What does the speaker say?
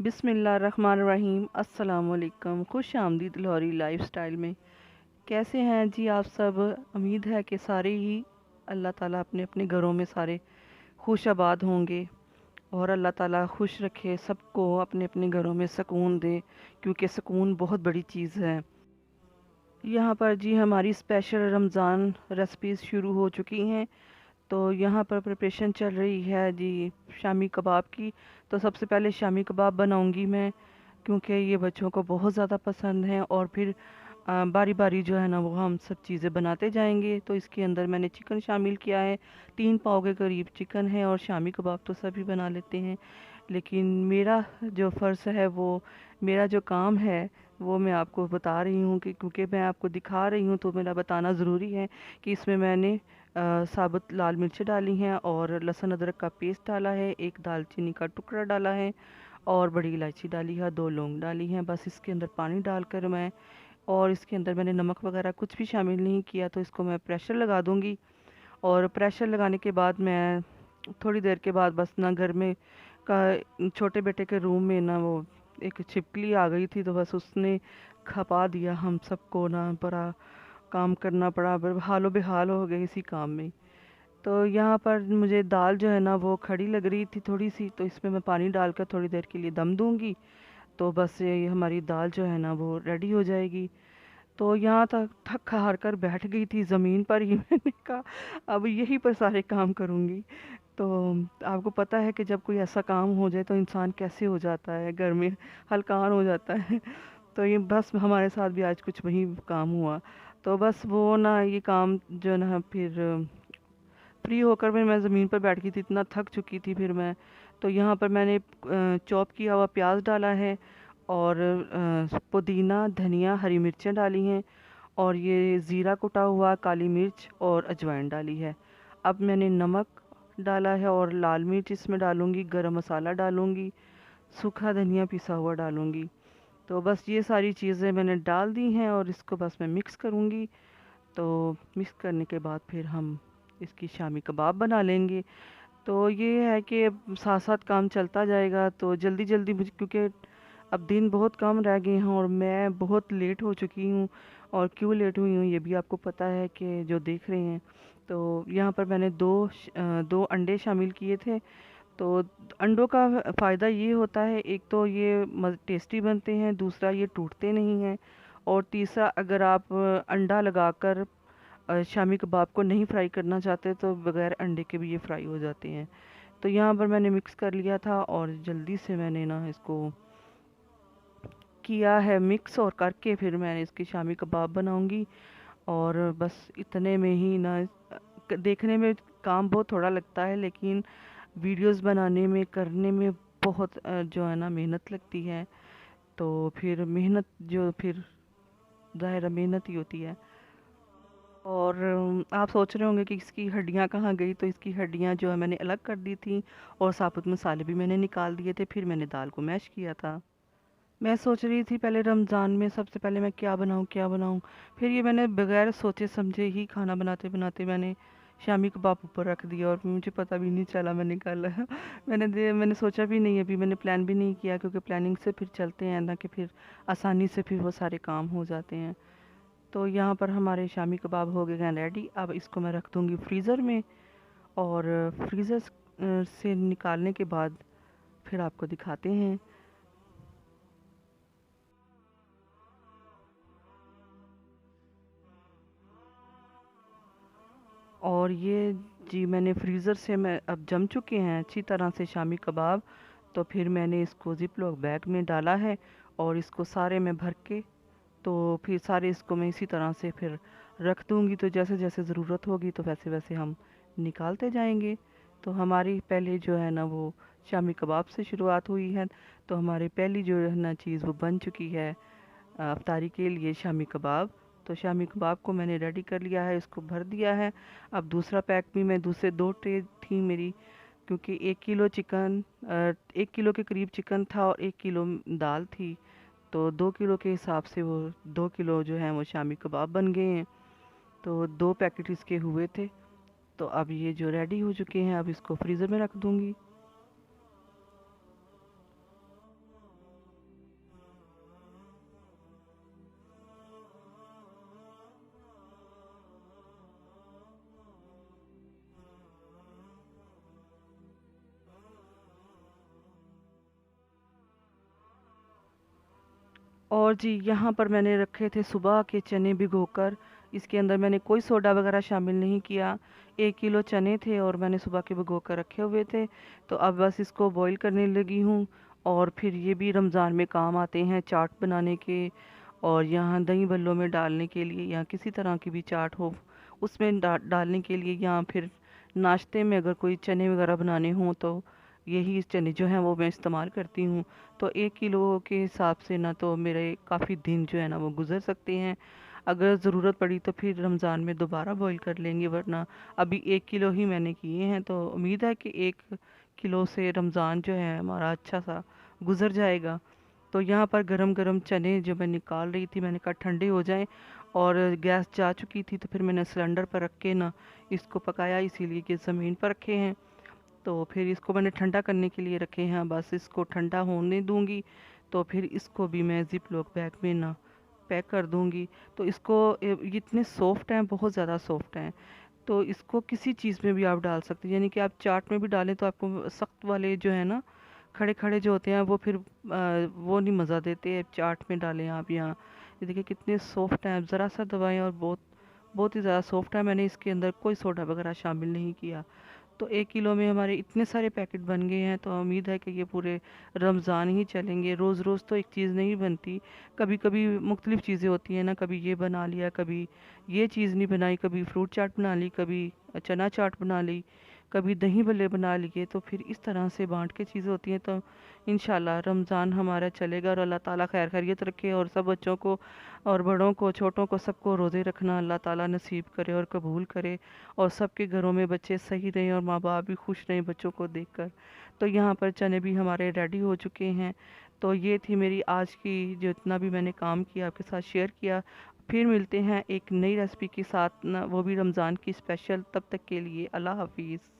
बिस्मिल्लाहिर्रहमानिर्रहीम। अस्सलामुअलैकुम। खुश आमदीद लाहौरी लाइफस्टाइल में। कैसे हैं जी आप सब? उम्मीद है कि सारे ही अल्लाह ताला अपने अपने घरों में सारे खुश आबाद होंगे और अल्लाह ताला खुश रखे सबको, अपने अपने घरों में सुकून दे, क्योंकि सुकून बहुत बड़ी चीज़ है। यहाँ पर जी हमारी स्पेशल रमज़ान रेसिपीज़ शुरू हो चुकी हैं। तो यहाँ पर प्रिपरेशन चल रही है जी शामी कबाब की। तो सबसे पहले शामी कबाब बनाऊंगी मैं, क्योंकि ये बच्चों को बहुत ज़्यादा पसंद है। और फिर बारी बारी जो है ना वो हम सब चीज़ें बनाते जाएंगे। तो इसके अंदर मैंने चिकन शामिल किया है, 3 पाव के करीब चिकन है। और शामी कबाब तो सभी बना लेते हैं, लेकिन मेरा जो फ़र्ज़ है, वो मेरा जो काम है वो मैं आपको बता रही हूँ कि क्योंकि मैं आपको दिखा रही हूँ तो मेरा बताना ज़रूरी है कि इसमें मैंने साबुत लाल मिर्च डाली हैं और लहसुन अदरक का पेस्ट डाला है, एक दालचीनी का टुकड़ा डाला है और बड़ी इलायची डाली है, 2 लौंग डाली हैं। बस इसके अंदर पानी डालकर मैं, और इसके अंदर मैंने नमक वगैरह कुछ भी शामिल नहीं किया। तो इसको मैं प्रेशर लगा दूंगी। और प्रेशर लगाने के बाद मैं थोड़ी देर के बाद बस ना घर में का छोटे बेटे के रूम में ना वो एक छिपकली आ गई थी, तो बस उसने खपा दिया हम सबको ना। बड़ा काम करना पड़ा, हालो बेहाल हो गए इसी काम में। तो यहाँ पर मुझे दाल जो है ना वो खड़ी लग रही थी थोड़ी सी, तो इसमें मैं पानी डालकर थोड़ी देर के लिए दम दूंगी। तो बस ये हमारी दाल जो है ना वो रेडी हो जाएगी। तो यहाँ तक थक हार कर बैठ गई थी ज़मीन पर ही मैंने कहा अब यहीं पर सारे काम करूँगी। तो आपको पता है कि जब कोई ऐसा काम हो जाए तो इंसान कैसे हो जाता है, घर में हलकान हो जाता है। तो ये बस हमारे साथ भी आज कुछ वही काम हुआ। तो बस वो ना ये काम जो ना फिर फ्री होकर फिर मैं ज़मीन पर बैठ गई थी, इतना थक चुकी थी फिर मैं। तो यहाँ पर मैंने चॉप किया हुआ प्याज डाला है और पुदीना, धनिया, हरी मिर्चें डाली हैं और ये ज़ीरा कुटा हुआ, काली मिर्च और अजवाइन डाली है। अब मैंने नमक डाला है और लाल मिर्च इसमें डालूंगी, गरम मसाला डालूंगी, सूखा धनिया पिसा हुआ डालूंगी। तो बस ये सारी चीज़ें मैंने डाल दी हैं और इसको बस मैं मिक्स करूंगी। तो मिक्स करने के बाद फिर हम इसकी शामी कबाब बना लेंगे। तो ये है कि अब साथ साथ काम चलता जाएगा। तो जल्दी जल्दी मुझे, क्योंकि अब दिन बहुत कम रह गए हैं और मैं बहुत लेट हो चुकी हूँ। और क्यों लेट हुई हूँ ये भी आपको पता है कि जो देख रहे हैं। तो यहाँ पर मैंने दो अंडे शामिल किए थे। तो अंडों का फ़ायदा ये होता है, एक तो ये टेस्टी बनते हैं, दूसरा ये टूटते नहीं हैं, और तीसरा अगर आप अंडा लगाकर शामी कबाब को नहीं फ्राई करना चाहते तो बगैर अंडे के भी ये फ्राई हो जाते हैं। तो यहाँ पर मैंने मिक्स कर लिया था और जल्दी से मैंने ना इसको किया है मिक्स, और करके फिर मैंने इसकी शामी कबाब बनाऊंगी। और बस इतने में ही ना देखने में काम बहुत थोड़ा लगता है, लेकिन वीडियोस बनाने में, करने में बहुत जो है ना मेहनत लगती है। तो फिर मेहनत जो फिर ज़ाहिर है मेहनत ही होती है। और आप सोच रहे होंगे कि इसकी हड्डियाँ कहाँ गई? तो इसकी हड्डियाँ जो है मैंने अलग कर दी थी और साबुत मसाले भी मैंने निकाल दिए थे। फिर मैंने दाल को मैश किया था। मैं सोच रही थी पहले रमज़ान में सबसे पहले मैं क्या बनाऊँ क्या बनाऊँ। फिर ये मैंने बगैर सोचे समझे ही खाना बनाते बनाते मैंने शामी कबाब ऊपर रख दिया और मुझे पता भी नहीं चला मैंने कल मैंने सोचा भी नहीं, अभी मैंने प्लान भी नहीं किया, क्योंकि प्लानिंग से फिर चलते हैं ना कि फिर आसानी से फिर वो सारे काम हो जाते हैं। तो यहाँ पर हमारे शामी कबाब हो गए हैं रेडी। अब इसको मैं रख दूँगी फ्रीज़र में, और फ्रीज़र से निकालने के बाद फिर आपको दिखाते हैं। और ये जी मैंने फ्रीज़र से मैं अब जम चुके हैं अच्छी तरह से शामी कबाब। तो फिर मैंने इसको ज़िप-लॉक बैग में डाला है और इसको सारे में भर के, तो फिर सारे इसको मैं इसी तरह से फिर रख दूँगी। तो जैसे जैसे ज़रूरत होगी तो वैसे वैसे हम निकालते जाएंगे। तो हमारी पहले जो है ना वो शामी कबाब से शुरुआत हुई है। तो हमारी पहली जो है ना चीज़ वो बन चुकी है अफ्तारी के लिए शामी कबाब। तो शामी कबाब को मैंने रेडी कर लिया है, इसको भर दिया है। अब दूसरा पैक भी मैं, दूसरे 2 ट्रे थी मेरी, क्योंकि 1 किलो चिकन, 1 किलो के करीब चिकन था और 1 किलो दाल थी। तो 2 किलो के हिसाब से वो 2 किलो जो है वो शामी कबाब बन गए हैं। तो 2 पैकेट इसके हुए थे। तो अब ये जो रेडी हो चुके हैं, अब इसको फ्रीज़र में रख दूँगी। और जी यहाँ पर मैंने रखे थे सुबह के चने भिगोकर। इसके अंदर मैंने कोई सोडा वगैरह शामिल नहीं किया। 1 किलो चने थे और मैंने सुबह के भिगो कर रखे हुए थे। तो अब बस इसको बॉईल करने लगी हूँ। और फिर ये भी रमज़ान में काम आते हैं चाट बनाने के, और यहाँ दही भल्लों में डालने के लिए, या किसी तरह की भी चाट हो उसमें डालने के लिए, या फिर नाश्ते में अगर कोई चने वगैरह बनाने हों तो यही चने जो हैं वो मैं इस्तेमाल करती हूँ। तो 1 किलो के हिसाब से ना तो मेरे काफ़ी दिन जो है ना वो गुजर सकते हैं। अगर ज़रूरत पड़ी तो फिर रमज़ान में दोबारा बॉईल कर लेंगे, वरना अभी 1 किलो ही मैंने किए हैं। तो उम्मीद है कि 1 किलो से रमज़ान जो है हमारा अच्छा सा गुजर जाएगा। तो यहाँ पर गरम गरम चने जो मैं निकाल रही थी, मैंने कहा ठंडे हो जाएं, और गैस जा चुकी थी तो फिर मैंने सिलेंडर पर रख के ना इसको पकाया, इसीलिए कि ज़मीन पर रखे हैं। तो फिर इसको मैंने ठंडा करने के लिए रखे हैं, बस इसको ठंडा होने दूंगी। तो फिर इसको भी मैं जिप लॉक बैग में ना पैक कर दूंगी। तो इसको ये इतने सॉफ्ट हैं, बहुत ज़्यादा सॉफ्ट हैं। तो इसको किसी चीज़ में भी आप डाल सकते हैं, यानी कि आप चाट में भी डालें तो आपको सख्त वाले जो है ना खड़े खड़े जो होते हैं वो फिर वो नहीं मज़ा देते। चाट में डालें आप यहाँ, ये देखिए कितने सॉफ्ट हैं, ज़रा सा दबाएं और बहुत बहुत ही ज़्यादा सॉफ्ट है। मैंने इसके अंदर कोई सोडा वगैरह शामिल नहीं किया। तो 1 किलो में हमारे इतने सारे पैकेट बन गए हैं, तो उम्मीद है कि ये पूरे रमज़ान ही चलेंगे। रोज़ रोज़ तो एक चीज़ नहीं बनती, कभी कभी मुख्तलिफ़ चीज़ें होती हैं ना, कभी ये बना लिया, कभी ये चीज़ नहीं बनाई, कभी फ्रूट चाट बना ली, कभी चना चाट बना ली, कभी दही भल्ले बना लिए। तो फिर इस तरह से बांट के चीज़ें होती हैं। तो इंशाल्लाह रमज़ान हमारा चलेगा, और अल्लाह ताला खैर खैरियत रखे, और सब बच्चों को और बड़ों को छोटों को सबको रोज़े रखना अल्लाह ताला नसीब करे और कबूल करे, और सबके घरों में बच्चे सही रहें और माँ बाप भी खुश रहें बच्चों को देखकर। तो यहाँ पर चने भी हमारे रेडी हो चुके हैं। तो ये थी मेरी आज की, जो इतना भी मैंने काम किया आपके साथ शेयर किया। फिर मिलते हैं एक नई रेसिपी के साथ ना, वो भी रमज़ान की स्पेशल। तब तक के लिए अल्लाह हाफिज़।